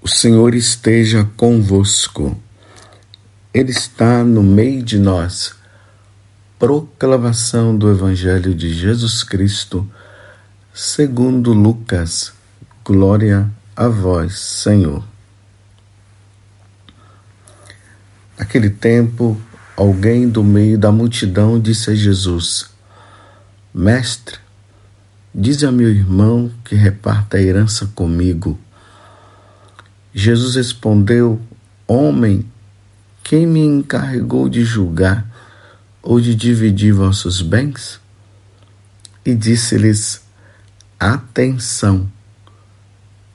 O Senhor esteja convosco. Ele está no meio de nós. Proclamação do Evangelho de Jesus Cristo, segundo Lucas. Glória a vós, Senhor. Naquele tempo, alguém do meio da multidão disse a Jesus: Mestre, dize a meu irmão que reparta a herança comigo. Jesus respondeu: Homem, quem me encarregou de julgar ou de dividir vossos bens? E disse-lhes: Atenção,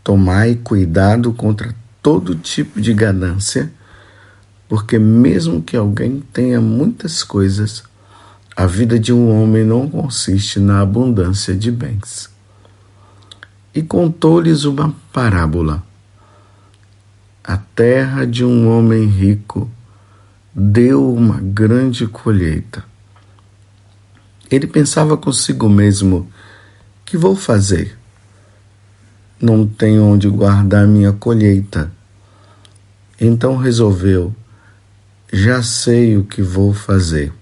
tomai cuidado contra todo tipo de ganância, porque mesmo que alguém tenha muitas coisas, a vida de um homem não consiste na abundância de bens. E contou-lhes uma parábola. A terra de um homem rico deu uma grande colheita. Ele pensava consigo mesmo: que vou fazer? Não tenho onde guardar minha colheita. Então resolveu: já sei o que vou fazer.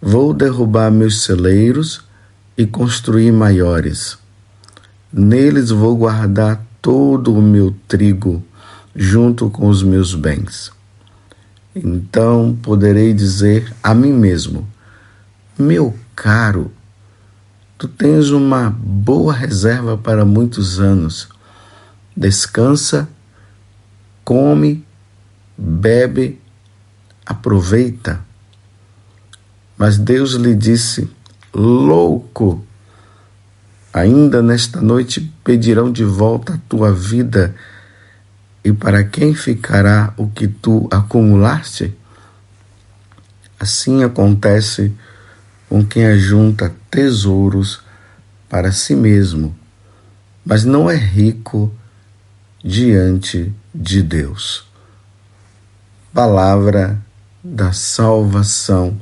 Vou derrubar meus celeiros e construir maiores. Neles vou guardar todo o meu trigo junto com os meus bens. Então poderei dizer a mim mesmo: meu caro, tu tens uma boa reserva para muitos anos. Descansa, come, bebe, aproveita. Mas Deus lhe disse: louco, ainda nesta noite pedirão de volta a tua vida, e para quem ficará o que tu acumulaste? Assim acontece com quem ajunta tesouros para si mesmo, mas não é rico diante de Deus. Palavra da salvação.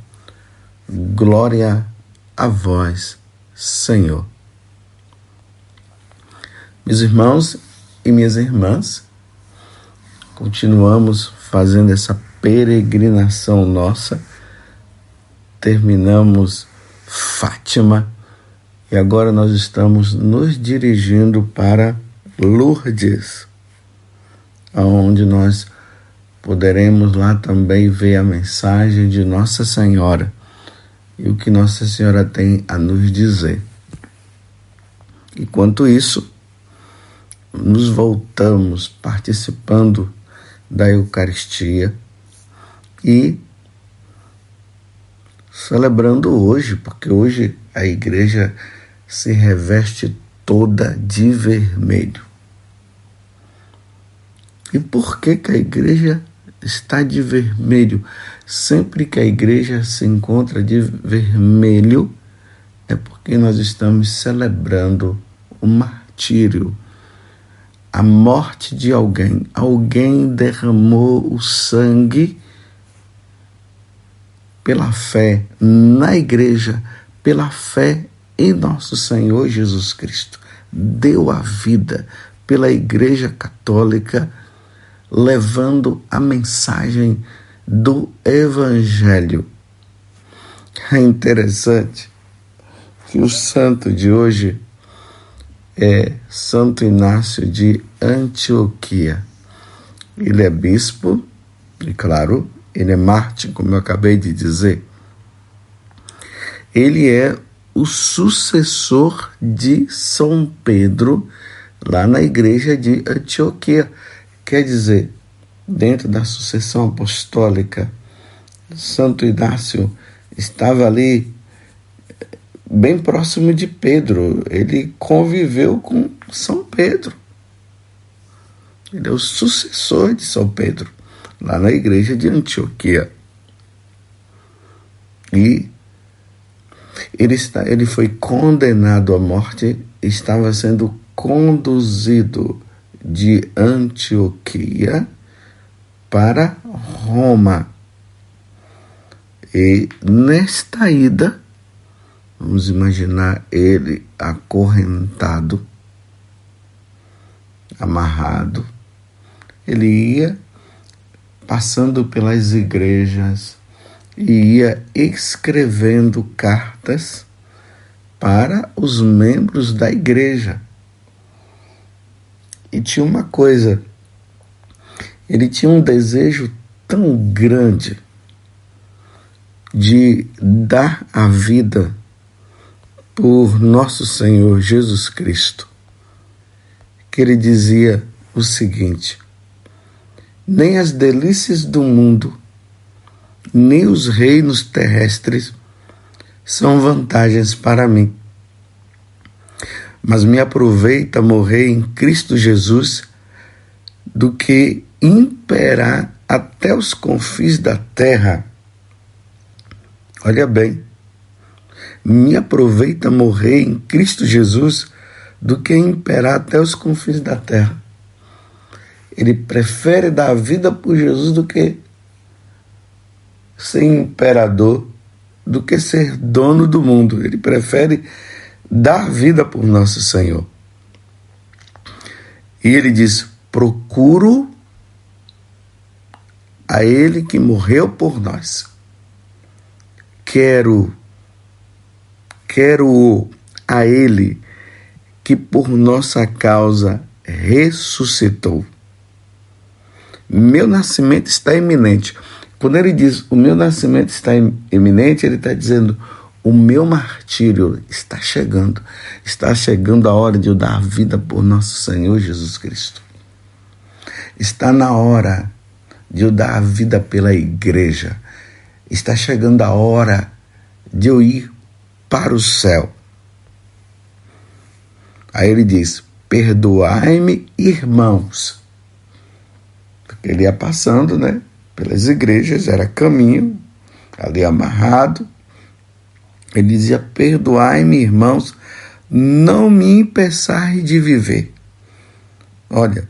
Glória a vós, Senhor. Meus irmãos e minhas irmãs, continuamos fazendo essa peregrinação nossa. Terminamos Fátima e agora nós estamos nos dirigindo para Lourdes, onde nós poderemos lá também ver a mensagem de Nossa Senhora e o que Nossa Senhora tem a nos dizer. Enquanto isso, nos voltamos participando da Eucaristia e celebrando hoje, porque hoje a igreja se reveste toda de vermelho. E por que a igreja está de vermelho? Sempre que a igreja se encontra de vermelho, é porque nós estamos celebrando o martírio, a morte de alguém. Alguém derramou o sangue pela fé na igreja, pela fé em nosso Senhor Jesus Cristo. Deu a vida pela Igreja Católica, levando a mensagem do Evangelho. É interessante que o santo de hoje é Santo Inácio de Antioquia. Ele é bispo e, claro, ele é mártir, como eu acabei de dizer. Ele é o sucessor de São Pedro lá na igreja de Antioquia. Quer dizer, dentro da sucessão apostólica, Santo Inácio estava ali bem próximo de Pedro. Ele conviveu com São Pedro. Ele é o sucessor de São Pedro, lá na igreja de Antioquia. E ele foi condenado à morte, estava sendo conduzido de Antioquia para Roma. E nesta ida, vamos imaginar ele acorrentado, amarrado, ele ia passando pelas igrejas e ia escrevendo cartas para os membros da igreja. E tinha uma coisa, ele tinha um desejo tão grande de dar a vida por nosso Senhor Jesus Cristo, que ele dizia o seguinte: nem as delícias do mundo, nem os reinos terrestres são vantagens para mim, mas me aproveita morrer em Cristo Jesus do que imperar até os confins da terra. Olha bem, me aproveita morrer em Cristo Jesus do que imperar até os confins da terra. Ele prefere dar a vida por Jesus do que ser imperador, do que ser dono do mundo. Ele prefere dar vida por nosso Senhor. E ele diz: procuro a ele que morreu por nós. Quero a ele que por nossa causa ressuscitou. Meu nascimento está iminente. Quando ele diz o meu nascimento está iminente, ele está dizendo o meu martírio está chegando. Está chegando a hora de eu dar a vida por nosso Senhor Jesus Cristo. Está na hora de eu dar a vida pela igreja. Está chegando a hora de eu ir para o céu. Aí ele diz: perdoai-me, irmãos. Porque ele ia passando, pelas igrejas, era caminho, ali amarrado. Ele dizia: perdoai-me, irmãos, não me impeçais de viver. Olha,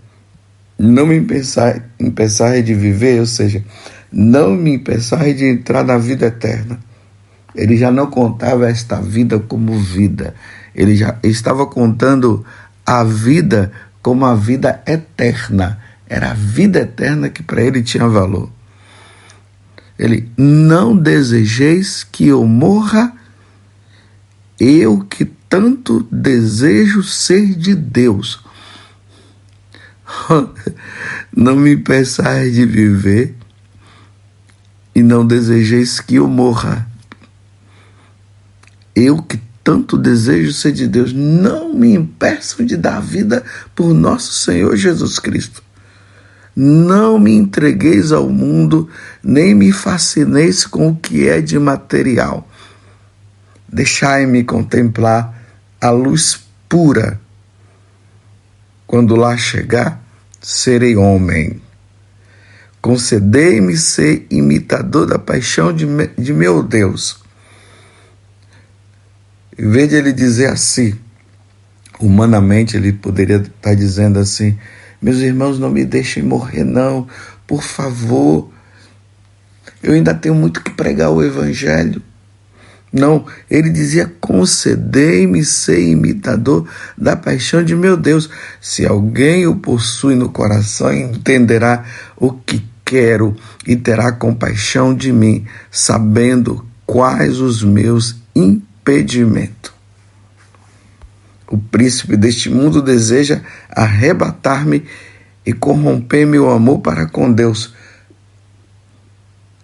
não me impeçais de viver, ou seja, não me impeçais de entrar na vida eterna. Ele já não contava esta vida como vida. Ele já estava contando a vida como a vida eterna. Era a vida eterna que para ele tinha valor. Ele: não desejeis que eu morra, eu que tanto desejo ser de Deus. Não me impeçais de viver e não desejeis que eu morra. Eu que tanto desejo ser de Deus, não me impeçam de dar vida por nosso Senhor Jesus Cristo. Não me entregueis ao mundo, nem me fascineis com o que é de material. Deixai-me contemplar a luz pura. Quando lá chegar, serei homem. Concedei-me ser imitador da paixão de meu Deus. Em vez de ele dizer assim, humanamente ele poderia estar dizendo assim: meus irmãos, não me deixem morrer não, por favor, eu ainda tenho muito que pregar o evangelho. Não, ele dizia: concedei-me ser imitador da paixão de meu Deus. Se alguém o possui no coração, entenderá o que quero e terá compaixão de mim, sabendo quais os meus impedimento. O príncipe deste mundo deseja arrebatar-me e corromper meu amor para com Deus.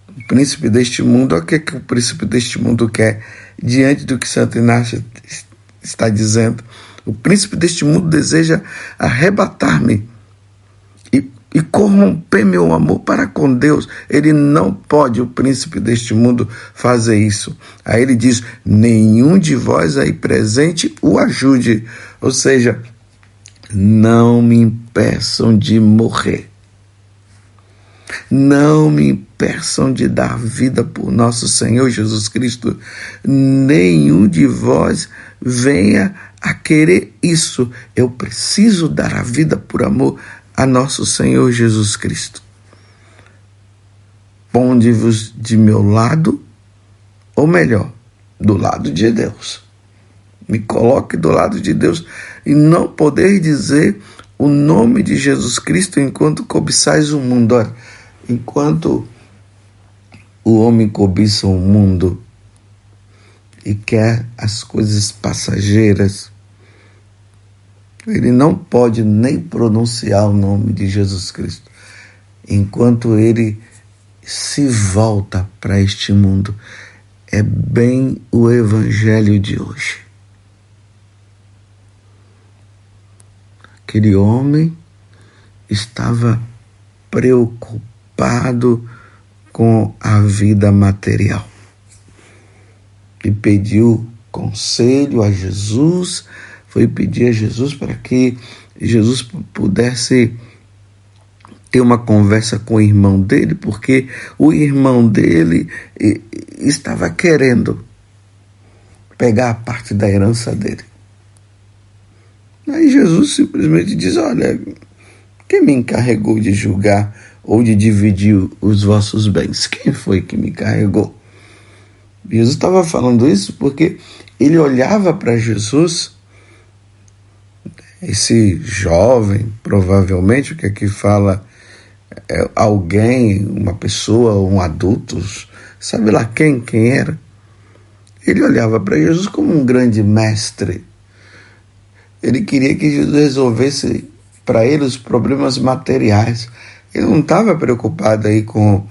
O príncipe deste mundo, o que o príncipe deste mundo quer? Diante do que Santo Inácio está dizendo, o príncipe deste mundo deseja arrebatar-me e corromper meu amor para com Deus. Ele não pode, o príncipe deste mundo, fazer isso. Aí ele diz: nenhum de vós aí presente o ajude. Ou seja, não me impeçam de morrer. Não me impeçam de dar vida por nosso Senhor Jesus Cristo. Nenhum de vós venha a querer isso. Eu preciso dar a vida por amor a nosso Senhor Jesus Cristo. Ponde-vos de meu lado, ou melhor, do lado de Deus. Me coloque do lado de Deus e não poder dizer o nome de Jesus Cristo enquanto cobiçais o mundo. Olha, enquanto o homem cobiça o mundo e quer as coisas passageiras, ele não pode nem pronunciar o nome de Jesus Cristo, enquanto ele se volta para este mundo. É bem o evangelho de hoje. Aquele homem estava preocupado com a vida material e pediu conselho a Jesus, foi pedir a Jesus para que Jesus pudesse ter uma conversa com o irmão dele, porque o irmão dele estava querendo pegar a parte da herança dele. Aí Jesus simplesmente diz: olha, quem me encarregou de julgar ou de dividir os vossos bens? Quem foi que me encarregou? Jesus estava falando isso porque ele olhava para Jesus, esse jovem, provavelmente, o que aqui fala alguém, uma pessoa, um adulto, sabe lá quem era. Ele olhava para Jesus como um grande mestre. Ele queria que Jesus resolvesse para ele os problemas materiais. Ele não estava preocupado aí com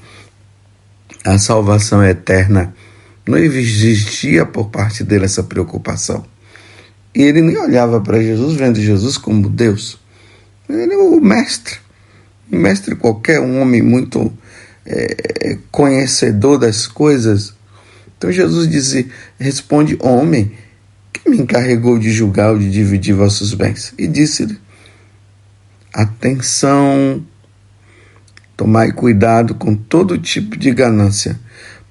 a salvação eterna. Não existia por parte dele essa preocupação. E ele nem olhava para Jesus, vendo Jesus como Deus. Ele é o mestre. Um mestre qualquer, um homem muito conhecedor das coisas. Então Jesus responde: homem, quem me encarregou de julgar ou de dividir vossos bens? E disse-lhe: atenção, tomai cuidado com todo tipo de ganância,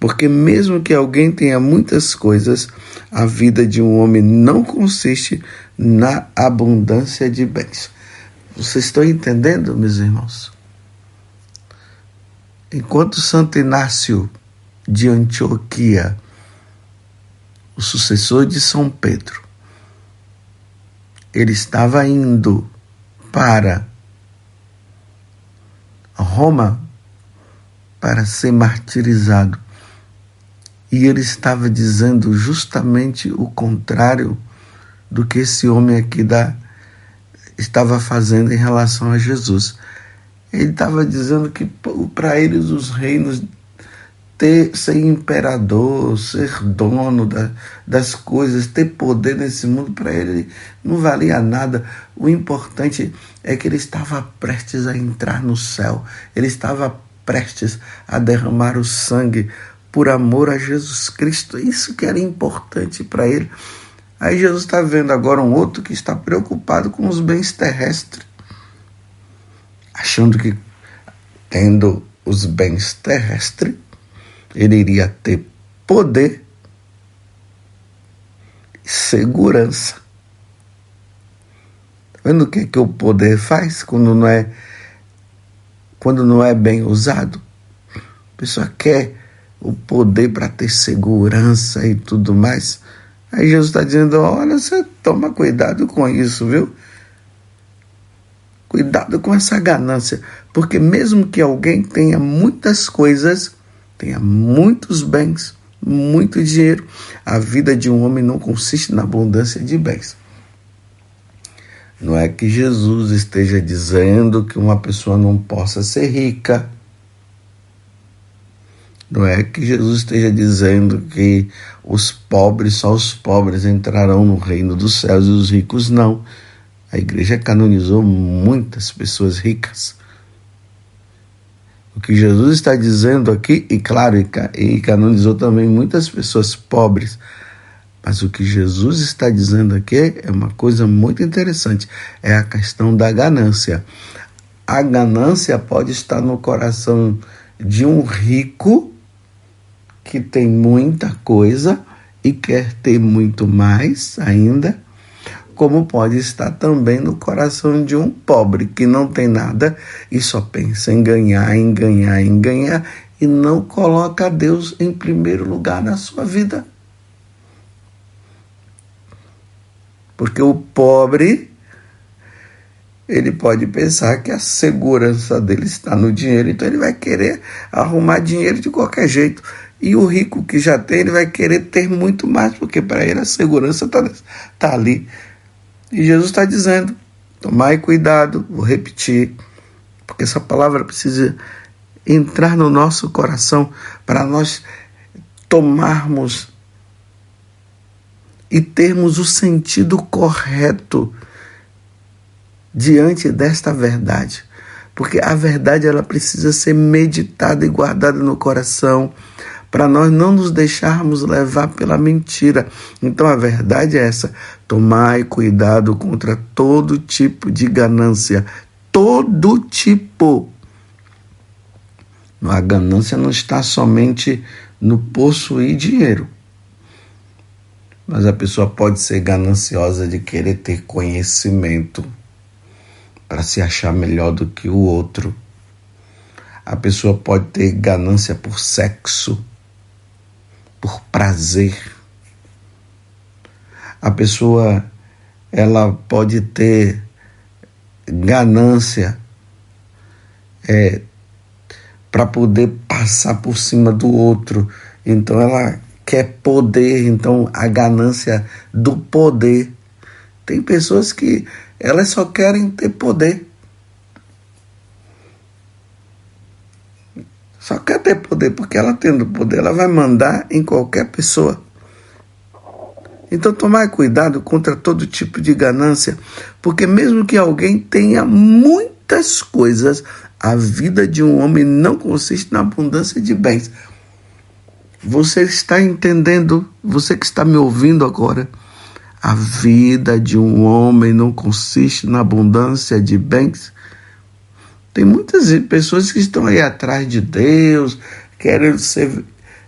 porque mesmo que alguém tenha muitas coisas, a vida de um homem não consiste na abundância de bens. Vocês estão entendendo, meus irmãos? Enquanto Santo Inácio de Antioquia, o sucessor de São Pedro, ele estava indo para Roma para ser martirizado, e ele estava dizendo justamente o contrário do que esse homem aqui estava fazendo em relação a Jesus. Ele estava dizendo que para eles os reinos, ser imperador, ser dono das coisas, ter poder nesse mundo, para ele não valia nada. O importante é que ele estava prestes a entrar no céu. Ele estava prestes a derramar o sangue por amor a Jesus Cristo. Isso que era importante para ele. Aí Jesus está vendo agora um outro que está preocupado com os bens terrestres, achando que, tendo os bens terrestres, ele iria ter poder e segurança. Tá vendo o que o poder faz quando não é bem usado? A pessoa quer o poder para ter segurança e tudo mais. Aí Jesus está dizendo: olha, você toma cuidado com isso, viu? Cuidado com essa ganância, porque mesmo que alguém tenha muitas coisas, tenha muitos bens, muito dinheiro, a vida de um homem não consiste na abundância de bens. Não é que Jesus esteja dizendo que uma pessoa não possa ser rica. Não é que Jesus esteja dizendo que só os pobres entrarão no reino dos céus e os ricos não. A igreja canonizou muitas pessoas ricas. O que Jesus está dizendo aqui, e claro, e canonizou também muitas pessoas pobres, mas o que Jesus está dizendo aqui é uma coisa muito interessante, é a questão da ganância. A ganância pode estar no coração de um rico que tem muita coisa e quer ter muito mais ainda, como pode estar também no coração de um pobre que não tem nada e só pensa em ganhar, em ganhar, em ganhar, e não coloca Deus em primeiro lugar na sua vida. Porque o pobre, ele pode pensar que a segurança dele está no dinheiro, então ele vai querer arrumar dinheiro de qualquer jeito. E o rico que já tem, ele vai querer ter muito mais, porque para ele a segurança está ali. E Jesus está dizendo, tomai cuidado, vou repetir, porque essa palavra precisa entrar no nosso coração para nós tomarmos e termos o sentido correto diante desta verdade. Porque a verdade ela precisa ser meditada e guardada no coração para nós não nos deixarmos levar pela mentira. Então a verdade é essa: tomai cuidado contra todo tipo de ganância. Todo tipo. A ganância não está somente no possuir dinheiro. Mas a pessoa pode ser gananciosa de querer ter conhecimento para se achar melhor do que o outro. A pessoa pode ter ganância por sexo, por prazer. A pessoa ela pode ter ganância para poder passar por cima do outro. Então ela quer poder, então a ganância do poder. Tem pessoas que elas só querem ter poder. Só quer ter poder, porque ela tendo poder, ela vai mandar em qualquer pessoa. Então tomai cuidado contra todo tipo de ganância, porque mesmo que alguém tenha muitas coisas, a vida de um homem não consiste na abundância de bens. Você está entendendo? Você que está me ouvindo agora? A vida de um homem não consiste na abundância de bens. Tem muitas pessoas que estão aí atrás de Deus, querendo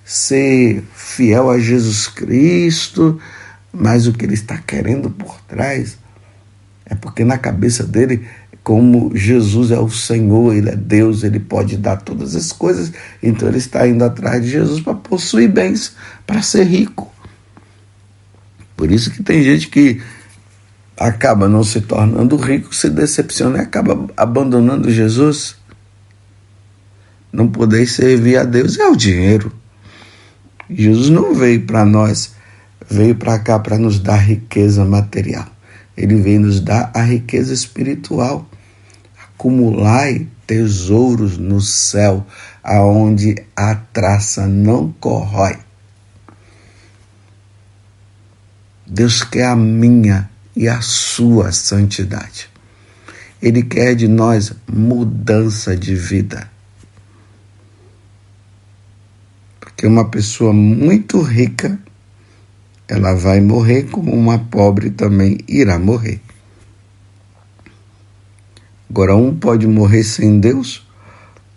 ser fiel a Jesus Cristo, mas o que ele está querendo por trás é porque na cabeça dele, como Jesus é o Senhor, ele é Deus, ele pode dar todas as coisas, então ele está indo atrás de Jesus para possuir bens, para ser rico. Por isso que tem gente que acaba não se tornando rico, se decepciona e acaba abandonando Jesus. Não poder servir a Deus é o dinheiro. Jesus não veio para nós, veio para cá para nos dar riqueza material. Ele veio nos dar a riqueza espiritual. Acumulai tesouros no céu, aonde a traça não corrói. Deus quer a minha e a sua santidade. Ele quer de nós mudança de vida. Porque uma pessoa muito rica, ela vai morrer, como uma pobre também irá morrer. Agora, um pode morrer sem Deus,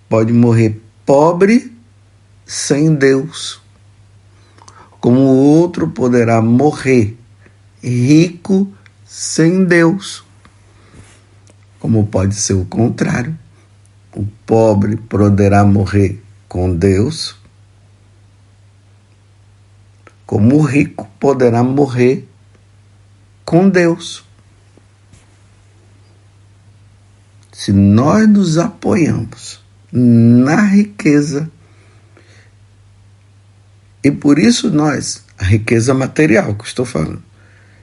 pode morrer pobre sem Deus. Como o outro poderá morrer rico sem Deus. Como pode ser o contrário. O pobre poderá morrer com Deus, como o rico poderá morrer com Deus. Se nós nos apoiamos na riqueza, e por isso a riqueza material que estou falando,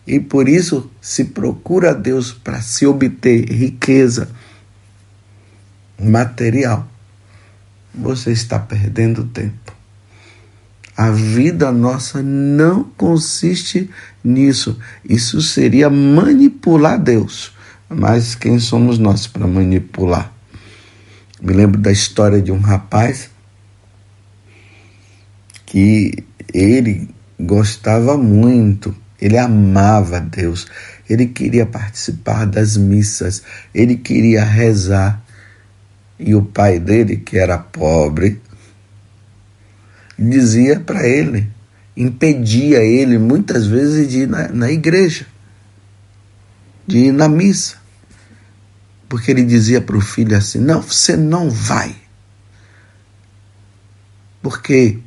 e por isso se procura a Deus para se obter riqueza material, você está perdendo tempo. A vida nossa não consiste nisso. Isso seria manipular Deus. Mas quem somos nós para manipular? Me lembro da história de um rapaz que ele gostava muito, ele amava Deus, ele queria participar das missas, ele queria rezar. E o pai dele, que era pobre, dizia para ele, impedia ele muitas vezes de ir na igreja, de ir na missa. Porque ele dizia para o filho assim, não, você não vai. Porque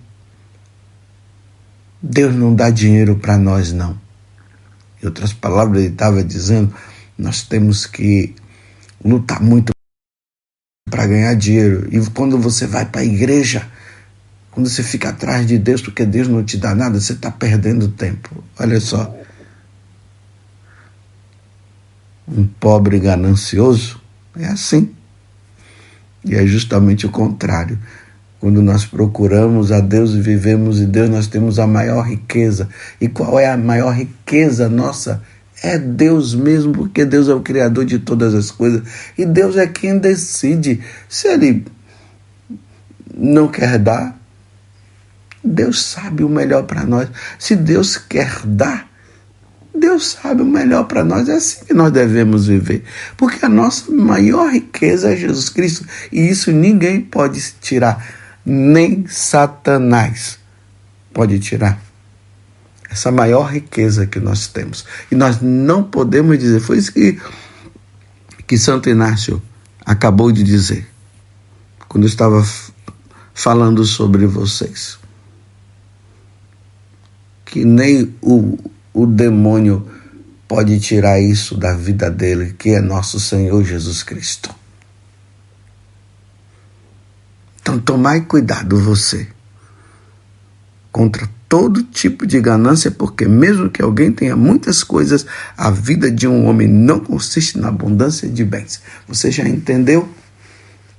Deus não dá dinheiro para nós, não. Em outras palavras, ele estava dizendo, nós temos que lutar muito para ganhar dinheiro. E quando você vai para a igreja, quando você fica atrás de Deus, porque Deus não te dá nada, você está perdendo tempo. Olha só. Um pobre ganancioso é assim. E é justamente o contrário. Quando nós procuramos a Deus e vivemos em Deus, nós temos a maior riqueza. E qual é a maior riqueza nossa? É Deus mesmo, porque Deus é o Criador de todas as coisas. E Deus é quem decide. Se Ele não quer dar, Deus sabe o melhor para nós. Se Deus quer dar, Deus sabe o melhor para nós. É assim que nós devemos viver. Porque a nossa maior riqueza é Jesus Cristo. E isso ninguém pode tirar. Nem Satanás pode tirar essa maior riqueza que nós temos. E nós não podemos dizer, foi isso que Santo Inácio acabou de dizer, quando eu estava falando sobre vocês, que nem o demônio pode tirar isso da vida dele, que é nosso Senhor Jesus Cristo. Então, tomai cuidado você contra todo tipo de ganância, porque mesmo que alguém tenha muitas coisas, a vida de um homem não consiste na abundância de bens. Você já entendeu?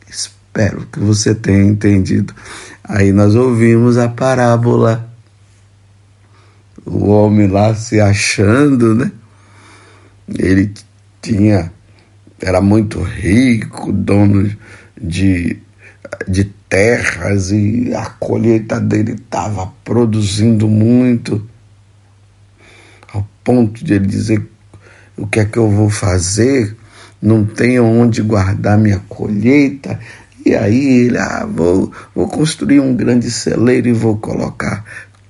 Espero que você tenha entendido. Aí nós ouvimos a parábola. O homem lá se achando, né? Ele era muito rico, dono de terras, e a colheita dele estava produzindo muito, ao ponto de ele dizer: o que é que eu vou fazer? Não tenho onde guardar minha colheita. E aí ele, vou construir um grande celeiro e vou colocar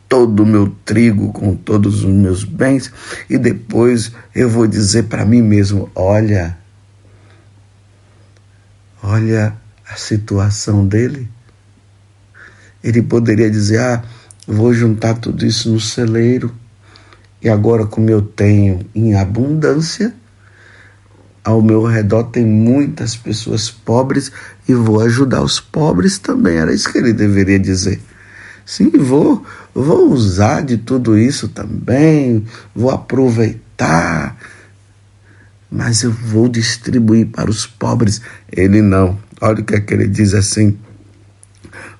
todo o meu trigo com todos os meus bens, e depois eu vou dizer para mim mesmo: olha a situação dele. Ele poderia dizer: vou juntar tudo isso no celeiro, e agora, como eu tenho em abundância, ao meu redor tem muitas pessoas pobres e vou ajudar os pobres também. Era isso que ele deveria dizer. Sim, vou usar de tudo isso também, vou aproveitar, mas eu vou distribuir para os pobres. Ele não. Olha o que é que ele diz assim: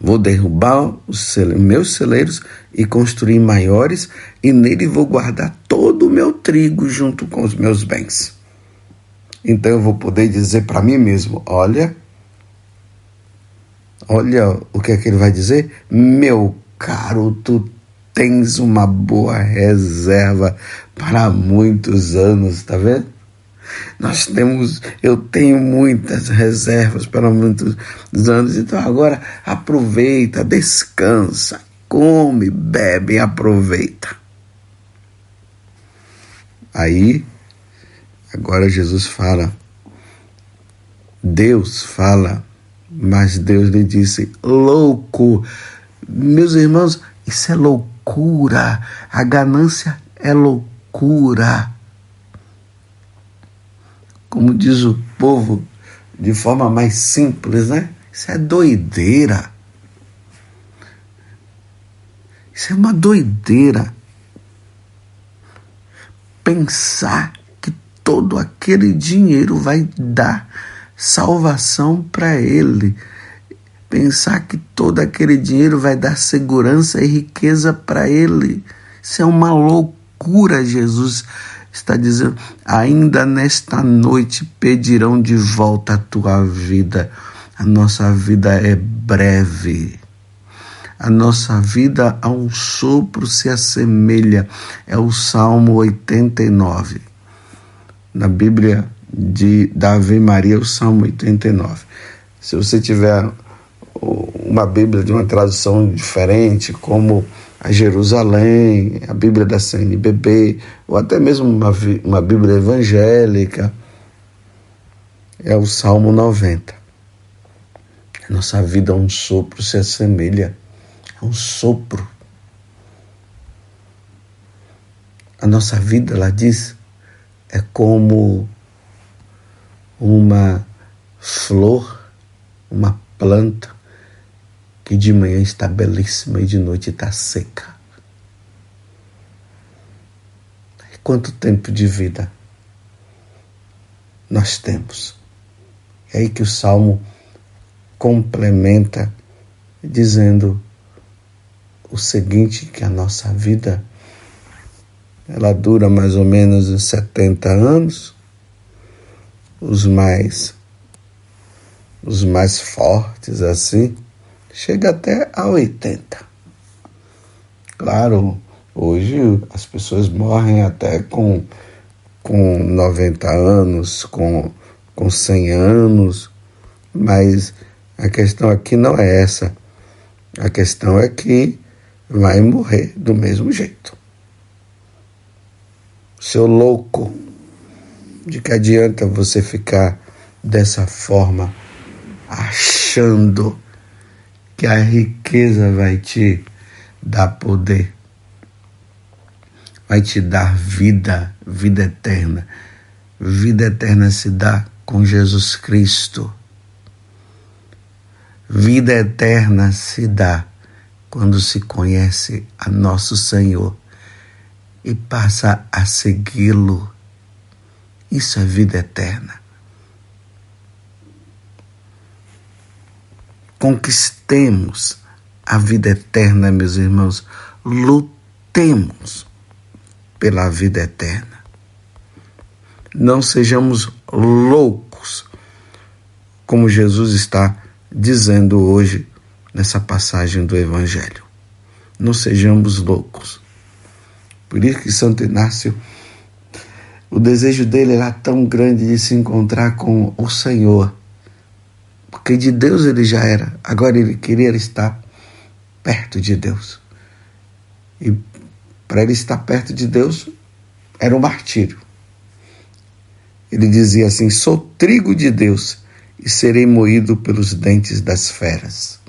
vou derrubar os meus celeiros e construir maiores, e nele vou guardar todo o meu trigo junto com os meus bens. Então eu vou poder dizer para mim mesmo: olha o que é que ele vai dizer? Meu caro, tu tens uma boa reserva para muitos anos, tá vendo? Eu tenho muitas reservas para muitos anos, então agora aproveita, descansa, come, bebe, aproveita. Aí, agora Jesus fala, Deus fala, mas Deus lhe disse: louco. Meus irmãos, isso é loucura. A ganância é loucura. Como diz o povo, de forma mais simples, né? Isso é doideira. Isso é uma doideira. Pensar que todo aquele dinheiro vai dar salvação para ele. Pensar que todo aquele dinheiro vai dar segurança e riqueza para ele. Isso é uma loucura. Jesus está dizendo: ainda nesta noite pedirão de volta a tua vida. A nossa vida é breve. A nossa vida a um sopro se assemelha. É o Salmo 89. Na Bíblia da Ave Maria, o Salmo 89. Se você tiver uma Bíblia de uma tradução diferente, como a Jerusalém, a Bíblia da CNBB, ou até mesmo uma Bíblia evangélica, é o Salmo 90. A nossa vida a um sopro se assemelha. É um sopro. A nossa vida, ela diz, é como uma flor, uma planta que de manhã está belíssima e de noite está seca. Quanto tempo de vida nós temos? É aí que o Salmo complementa dizendo o seguinte, que a nossa vida ela dura mais ou menos uns 70 anos, os mais fortes assim, chega até a 80. Claro, hoje as pessoas morrem até com 90 anos, com 100 anos, mas a questão aqui não é essa. A questão é que vai morrer do mesmo jeito. Seu louco, de que adianta você ficar dessa forma, achando que a riqueza vai te dar poder, vai te dar vida eterna. Vida eterna se dá com Jesus Cristo. Vida eterna se dá quando se conhece a nosso Senhor e passa a segui-lo. Isso é vida eterna. Conquistemos a vida eterna, meus irmãos. Lutemos pela vida eterna. Não sejamos loucos, como Jesus está dizendo hoje nessa passagem do Evangelho. Não sejamos loucos. Por isso que Santo Inácio, o desejo dele era tão grande de se encontrar com o Senhor, porque de Deus ele já era, agora ele queria estar perto de Deus. E para ele estar perto de Deus, era um martírio. Ele dizia assim: sou trigo de Deus e serei moído pelos dentes das feras.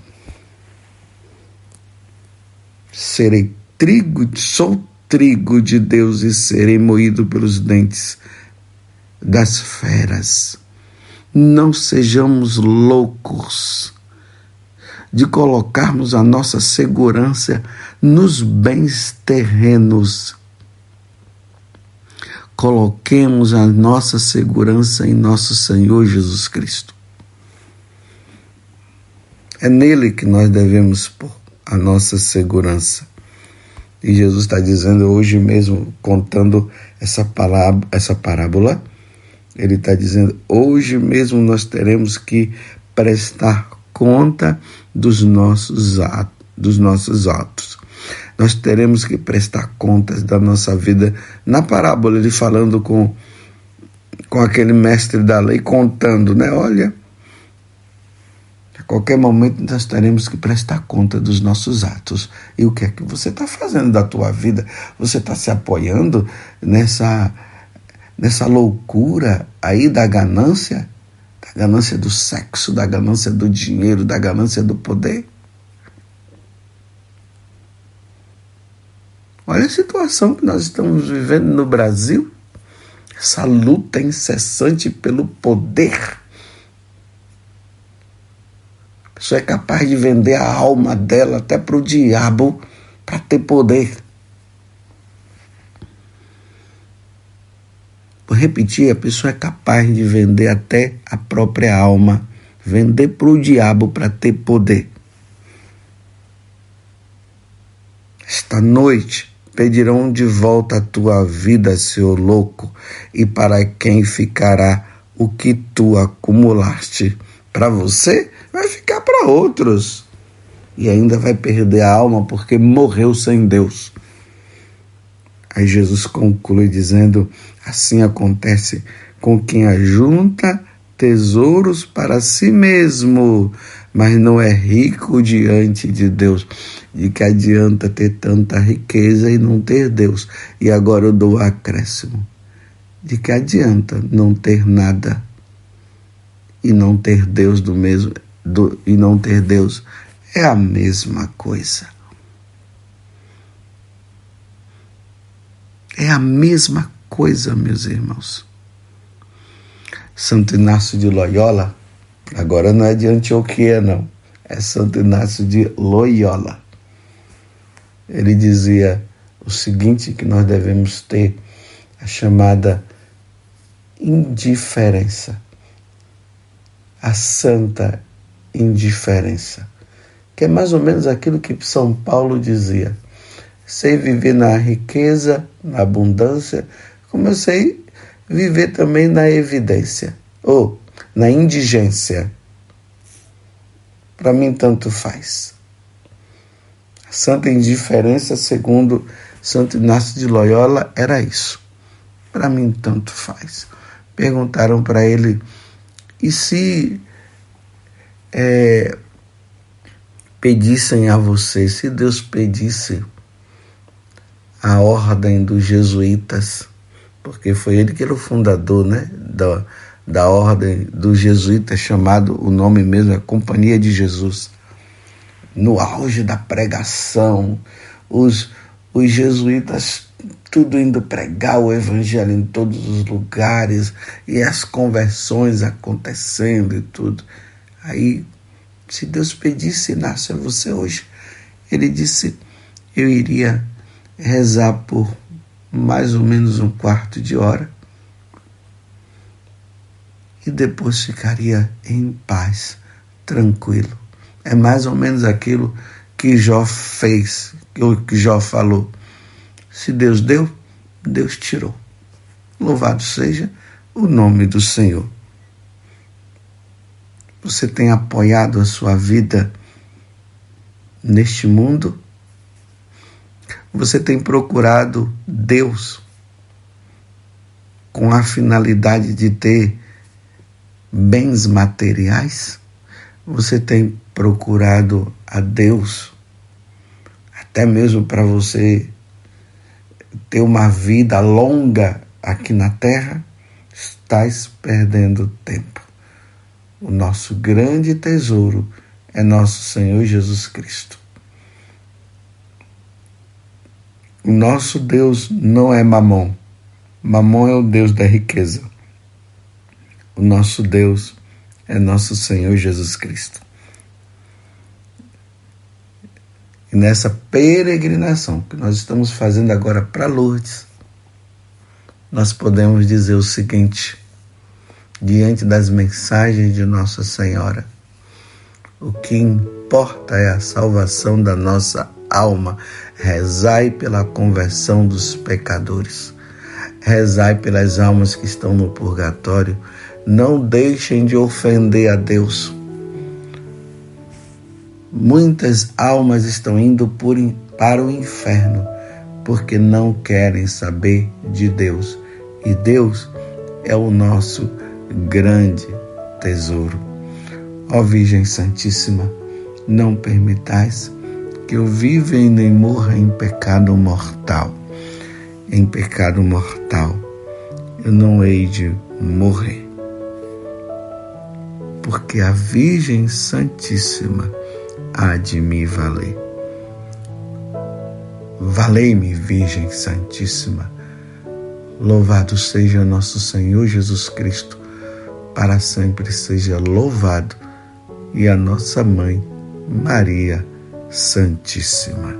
Sou trigo de Deus e serei moído pelos dentes das feras. Não sejamos loucos de colocarmos a nossa segurança nos bens terrenos. Coloquemos a nossa segurança em nosso Senhor Jesus Cristo. É nele que nós devemos pôr a nossa segurança. E Jesus está dizendo hoje mesmo, contando essa parábola, ele está dizendo, hoje mesmo nós teremos que prestar conta dos nossos atos. Nós teremos que prestar contas da nossa vida. Na parábola, ele falando com aquele mestre da lei, contando, né? Olha, a qualquer momento nós teremos que prestar conta dos nossos atos. E o que é que você está fazendo da tua vida? Você está se apoiando nessa loucura aí da ganância do sexo, da ganância do dinheiro, da ganância do poder? Olha a situação que nós estamos vivendo no Brasil, essa luta incessante pelo poder. A pessoa é capaz de vender a alma dela até para o diabo para ter poder. Vou repetir, a pessoa é capaz de vender até a própria alma, vender para o diabo para ter poder. Esta noite pedirão de volta a tua vida, seu louco, e para quem ficará o que tu acumulaste para você, vai ficar para outros. E ainda vai perder a alma porque morreu sem Deus. Aí Jesus conclui dizendo, assim acontece com quem ajunta tesouros para si mesmo, mas não é rico diante de Deus. De que adianta ter tanta riqueza e não ter Deus? E agora eu dou o acréscimo. De que adianta não ter nada e não ter Deus e não ter Deus? É a mesma coisa. É a mesma coisa, meus irmãos. Santo Inácio de Loyola, agora não é de Antioquia não, é Santo Inácio de Loyola. Ele dizia o seguinte, que nós devemos ter a chamada indiferença, a santa indiferença, que é mais ou menos aquilo que São Paulo dizia: sei viver na riqueza, na abundância, como eu sei viver também na evidência, ou na indigência. Para mim tanto faz. A santa indiferença, segundo Santo Inácio de Loyola, era isso. Para mim tanto faz. Perguntaram para ele, e se pedissem a você, se Deus pedisse a ordem dos jesuítas, porque foi ele que era o fundador, né, da ordem dos jesuítas, chamado, o nome mesmo é Companhia de Jesus. No auge da pregação, os jesuítas tudo indo pregar o evangelho em todos os lugares, e as conversões acontecendo e tudo. Aí, se Deus pedisse, Inácio, a você hoje, ele disse, eu iria rezar por mais ou menos um quarto de hora e depois ficaria em paz, tranquilo. É mais ou menos aquilo que Jó fez, que Jó falou. Se Deus deu, Deus tirou. Louvado seja o nome do Senhor. Você tem apoiado a sua vida neste mundo? Você tem procurado Deus com a finalidade de ter bens materiais? Você tem procurado a Deus até mesmo para você ter uma vida longa aqui na terra? Estás perdendo tempo. O nosso grande tesouro é nosso Senhor Jesus Cristo. O nosso Deus não é Mamon. Mamon é o Deus da riqueza. O nosso Deus é nosso Senhor Jesus Cristo. E nessa peregrinação que nós estamos fazendo agora para Lourdes, nós podemos dizer o seguinte, diante das mensagens de Nossa Senhora: o que importa é a salvação da nossa alma. Rezai pela conversão dos pecadores. Rezai pelas almas que estão no purgatório. Não deixem de ofender a Deus. Muitas almas estão indo para o inferno porque não querem saber de Deus. E Deus é o nosso grande tesouro. Ó Virgem Santíssima, não permitais que eu viva e nem morra em pecado mortal. Em pecado mortal eu não hei de morrer, porque a Virgem Santíssima há de me valer. Valei-me, Virgem Santíssima. Louvado seja nosso Senhor Jesus Cristo, para sempre seja louvado, e a nossa Mãe, Maria Santíssima.